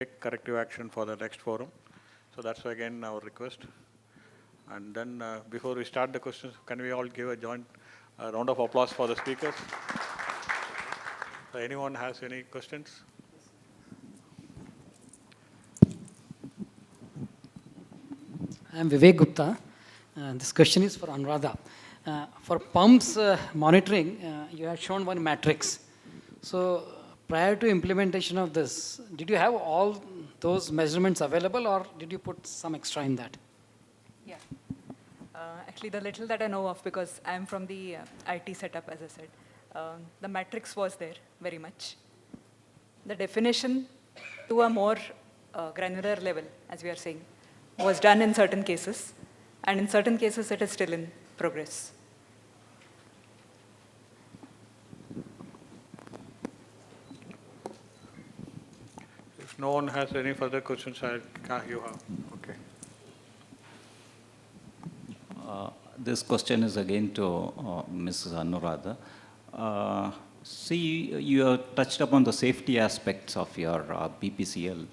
take corrective action for the next forum. So that's again our request. And then before we start the questions, can we all give a joint round of applause for the speakers? So anyone has any questions? I'm Vivek Gupta. This question is for Anuradha. For pumps monitoring, you have shown one matrix. So prior to implementation of this, did you have all those measurements available, or did you put some extra in that? Yeah. Actually, the little that I know of, because I'm from the IT setup, as I said, the matrix was there very much. The definition to a more granular level, as we are saying, was done in certain cases, and in certain cases it is still in progress. If no one has any further questions, you have. Okay. This question is again to Mrs. Anuradha. See, you have touched upon the safety aspects of your BPCL.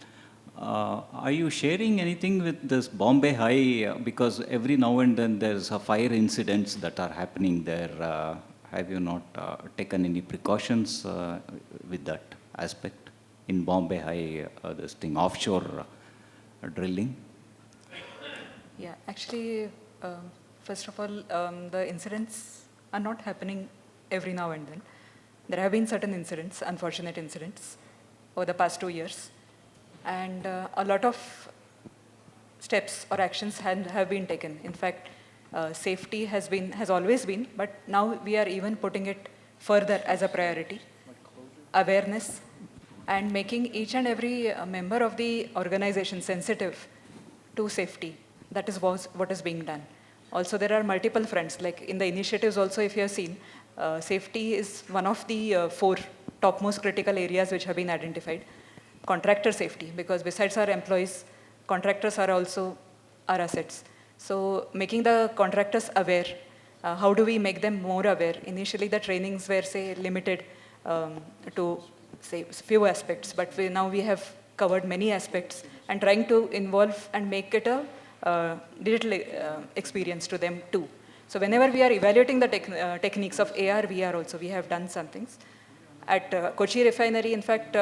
Are you sharing anything with this Bombay High? Because every now and then there's a fire incidents that are happening there. Have you not taken any precautions with that aspect in Bombay High, this thing, offshore drilling? Yeah, actually, first of all, the incidents are not happening every now and then. There have been certain incidents, unfortunate incidents, over the past 2 years. And a lot of steps or actions have been taken. In fact, safety has always been, but now we are even putting it further as a priority. Awareness and making each and every member of the organization sensitive to safety. That is what is being done. Also, there are multiple fronts, like in the initiatives also, if you have seen, safety is one of the 4 topmost critical areas which have been identified. Contractor safety, because besides our employees, contractors are also our assets. So making the contractors aware, how do we make them more aware? Initially, the trainings were, say, limited to, say, few aspects, but now we have covered many aspects and trying to involve and make it a digital experience to them too. So whenever we are evaluating the techniques of AR, VR also, we have done some things. At Kochi Refinery, in fact,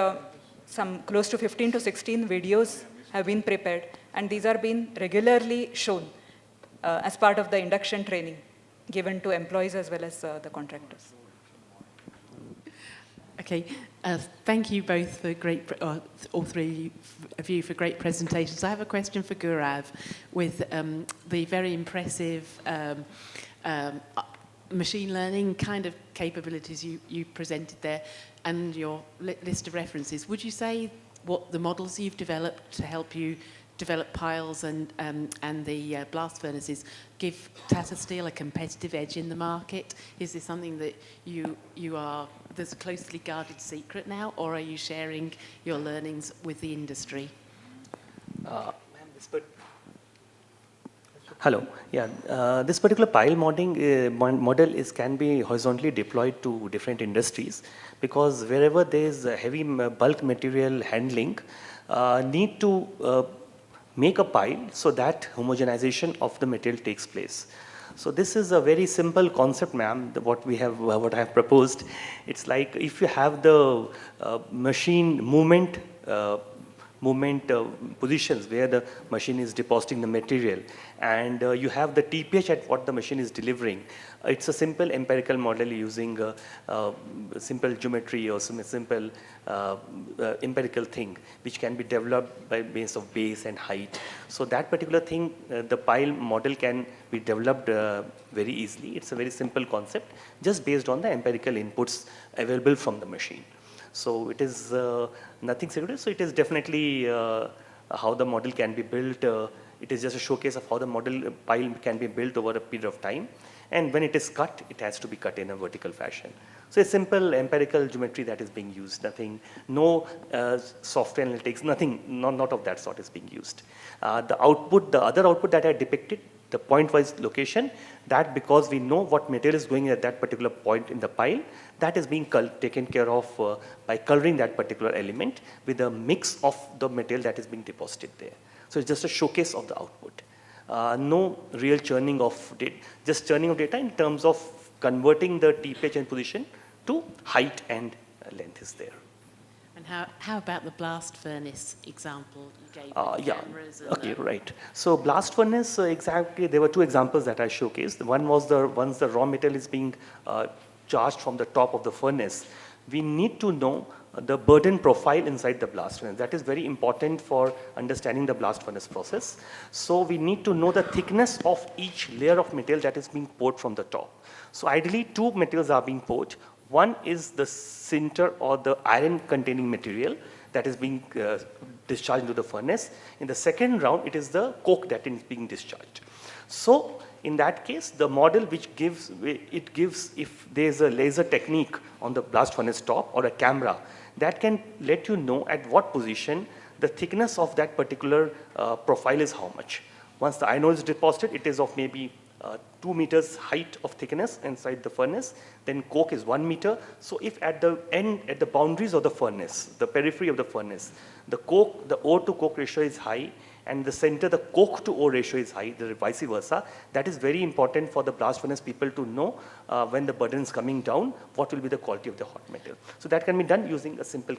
some close to 15 to 16 videos have been prepared, and these are being regularly shown as part of the induction training given to employees as well as the contractors. Okay, thank you both for all three of you for great presentations. I have a question for Gaurav with the very impressive machine learning kind of capabilities you presented there and your list of references. Would you say what the models you've developed to help you develop piles and the blast furnaces give Tata Steel a competitive edge in the market? Is this something that there's a closely guarded secret now, or are you sharing your learnings with the industry? Hello. Yeah, this particular pile modeling model can be horizontally deployed to different industries, because wherever there is heavy bulk material handling, need to make a pile so that homogenization of the material takes place. So this is a very simple concept, ma'am. What I have proposed, it's like if you have the machine movement positions where the machine is depositing the material, and you have the TPH at what the machine is delivering. It's a simple empirical model using simple geometry or some simple empirical thing which can be developed by base of base and height. So that particular thing, the pile model can be developed very easily. It's a very simple concept just based on the empirical inputs available from the machine. So it is nothing secret. So it is definitely how the model can be built. It is just a showcase of how the model pile can be built over a period of time. And when it is cut, it has to be cut in a vertical fashion. So a simple empirical geometry that is being used. Nothing, no software analytics, nothing, not of that sort is being used. The other output that I depicted the point-wise location, that because we know what material is going at that particular point in the pile, that is being taken care of by coloring that particular element with a mix of the material that is being deposited there. So it's just a showcase of the output. No real churning of data, just churning of data in terms of converting the TPH and position to height and length is there. And how about the blast furnace example you gave with Yeah, cameras? And okay, right. So blast furnace, exactly, there were two examples that I showcased. One was once the raw material is being charged from the top of the furnace, we need to know the burden profile inside the blast furnace. That is very important for understanding the blast furnace process. So we need to know the thickness of each layer of material that is being poured from the top. So ideally, two materials are being poured. One is the sinter or the iron containing material that is being discharged into the furnace. In the second round, it is the coke that is being discharged. So in that case, the model which gives if there is a laser technique on the blast furnace top or a camera, that can let you know at what position the thickness of that particular profile is how much. Once the iron ore is deposited, it is of maybe 2 meters height of thickness inside the furnace, then coke is 1 meter. So if at the end, at the boundaries of the furnace, the periphery of the furnace, the ore to coke ratio is high, and the center, the coke to ore ratio is high, the vice versa, that is very important for the blast furnace people to know when the burden is coming down, what will be the quality of the hot metal. So that can be done using a simple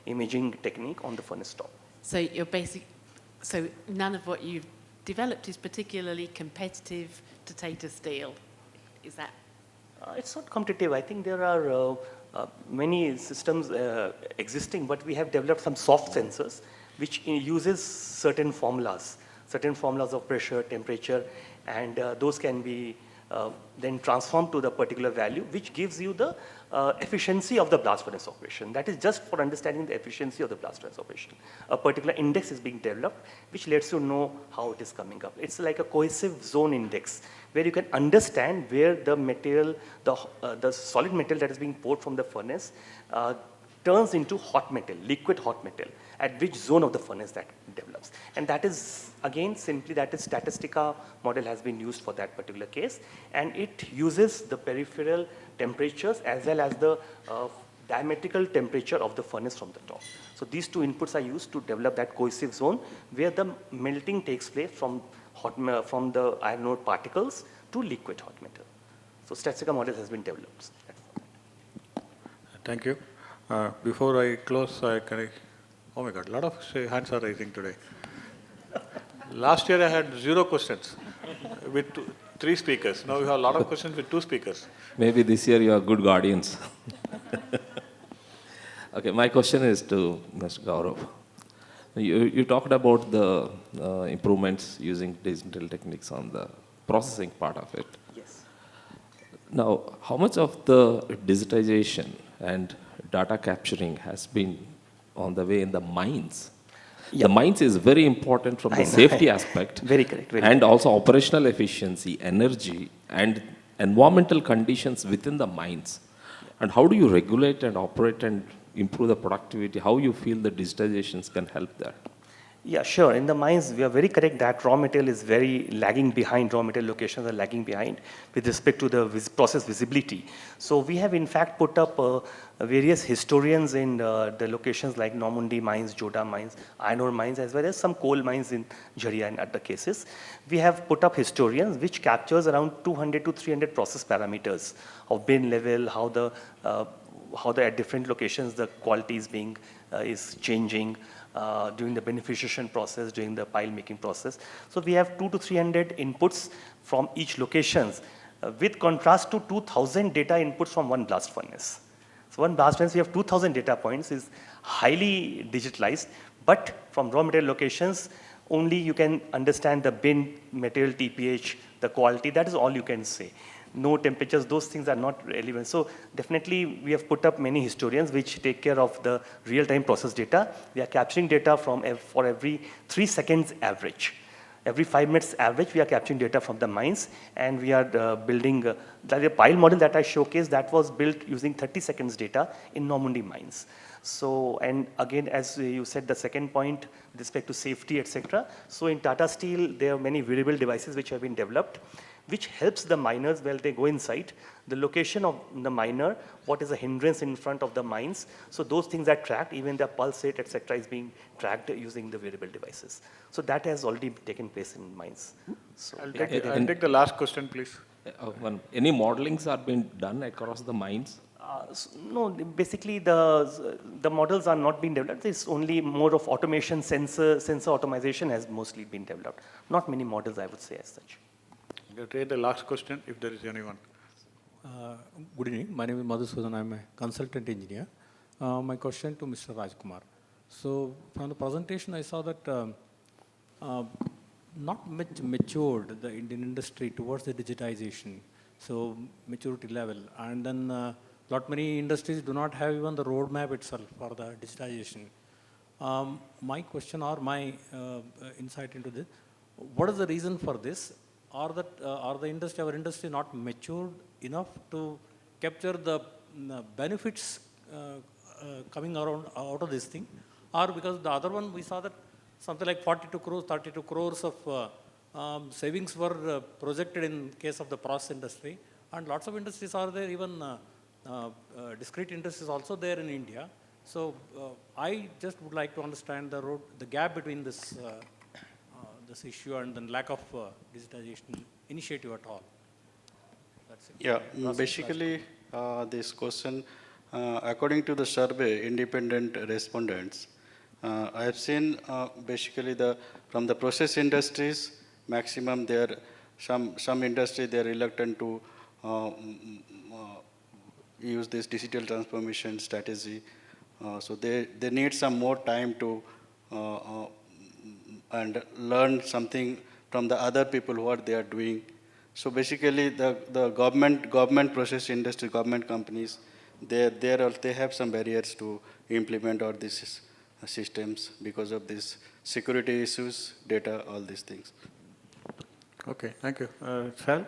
imaging technique on the furnace top. So so none of what you've developed is particularly competitive to Tata Steel, is that? It's not competitive. I think there are many systems existing, but we have developed some soft sensors which uses certain formulas of pressure, temperature, and those can be then transformed to the particular value, which gives you the efficiency of the blast furnace operation. That is just for understanding the efficiency of the blast furnace operation. A particular index is being developed, which lets you know how it is coming up. It's like a cohesive zone index, where you can understand where the material, the solid material that is being poured from the furnace turns into hot metal, liquid hot metal, at which zone of the furnace that develops. And that is, again, simply that is Statistica model has been used for that particular case, and it uses the peripheral temperatures as well as the diametrical temperature of the furnace from the top. So these two inputs are used to develop that cohesive zone where the melting takes place from the iron ore particles to liquid hot metal. So Statistica model has been developed. Thank you. Before I close, oh my God, a lot of hands are raising today. Last year I had 0 questions with 3 speakers. Now we have a lot of questions with 2 speakers. Maybe this year you are good guardians. Okay, my question is to Mr. Gaurav. You talked about the improvements using digital techniques on the processing part of it. Yes. Now, how much of the digitization and data capturing has been on the way in the mines? Yeah. The mines is very important from the safety aspect. Very correct. And also operational efficiency, energy, and environmental conditions within the mines. And how do you regulate and operate and improve the productivity? How you feel the digitizations can help there? Yeah, sure. In the mines, we are very correct that raw material is very lagging behind. Raw material locations are lagging behind with respect to the process visibility. So we have in fact put up various historians in the locations like Normandy mines, Joda mines, iron ore mines, as well as some coal mines in Jharia and other cases. We have put up historians which captures around 200 to 300 process parameters of bin level, how the at different locations the quality is changing, during the beneficiation process, during the pile making process. So we have 200 to 300 inputs from each locations with contrast to 2000 data inputs from one blast furnace. So one blast furnace, we have 2000 data points, is highly digitalized, but from raw material locations, only you can understand the bin, material TPH, the quality, that is all you can say. No temperatures, those things are not relevant. So definitely we have put up many historians which take care of the real-time process data. We are capturing data for every 3 seconds average. Every 5 minutes average, we are capturing data from the mines, and we are building the pile model that I showcased, that was built using 30 seconds data in Normandy mines. So, and again, as you said, the second point with respect to safety, etc. So in Tata Steel, there are many wearable devices which have been developed, which helps the miners while they go inside, the location of the miner, what is the hindrance in front of the mines. So those things are tracked, even the pulse rate, etc. is being tracked using the wearable devices. So that has already taken place in mines. So I'll take the last question, please. Any modelings are being done across the mines? No, basically the models are not being developed. It's only more of automation, sensor automation has mostly been developed. Not many models, I would say, as such. I'll take the last question, if there is anyone. Good evening. My name is Madhusudan. I'm a consultant engineer. My question to Mr. Rajkumar. So from the presentation, I saw that not much matured the Indian industry towards the digitization. So maturity level, and then lot many industries do not have even the roadmap itself for the digitization. My question or my insight into this: what is the reason for this? Are the industry, our industry, not matured enough to capture the benefits coming around out of this thing? Or because the other one, we saw that something like 42 crores, 32 crores of savings were projected in case of the process industry, and lots of industries are there, even discrete industries also there in India. So I just would like to understand the gap between this this issue and then lack of digitization initiative at all. That's it. Yeah, basically this question, according to the survey, independent respondents, I have seen basically from the process industries, maximum there, some industry they are reluctant to use this digital transformation strategy. So they need some more time to and learn something from the other people what they are doing. So basically the government process industry, government companies, they have some barriers to implement all these systems because of these security issues, data, all these things. Okay, thank you. Sal,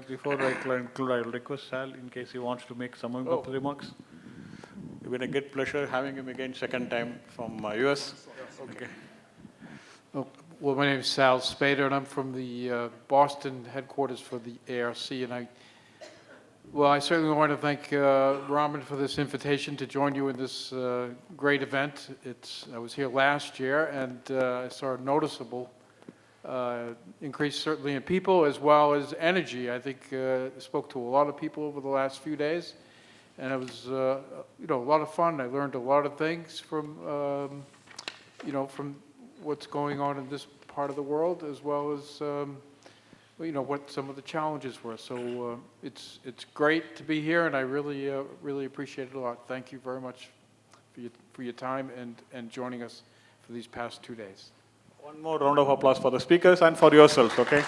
before I conclude, I will request Sal in case he wants to make some remarks. It's been a great pleasure having him again second time from US. Okay. Oh, well, my name is Sal Spader, and I'm from the Boston headquarters for the ARC. And I certainly want to thank Raman for this invitation to join you in this great event. I was here last year, and I saw a noticeable increase certainly in people as well as energy. I think I spoke to a lot of people over the last few days, and it was a lot of fun. I learned a lot of things from from what's going on in this part of the world, as well as what some of the challenges were. So it's great to be here, and I really appreciate it a lot. Thank you very much for your time and joining us for these past 2 days. One more round of applause for the speakers and for yourselves, okay?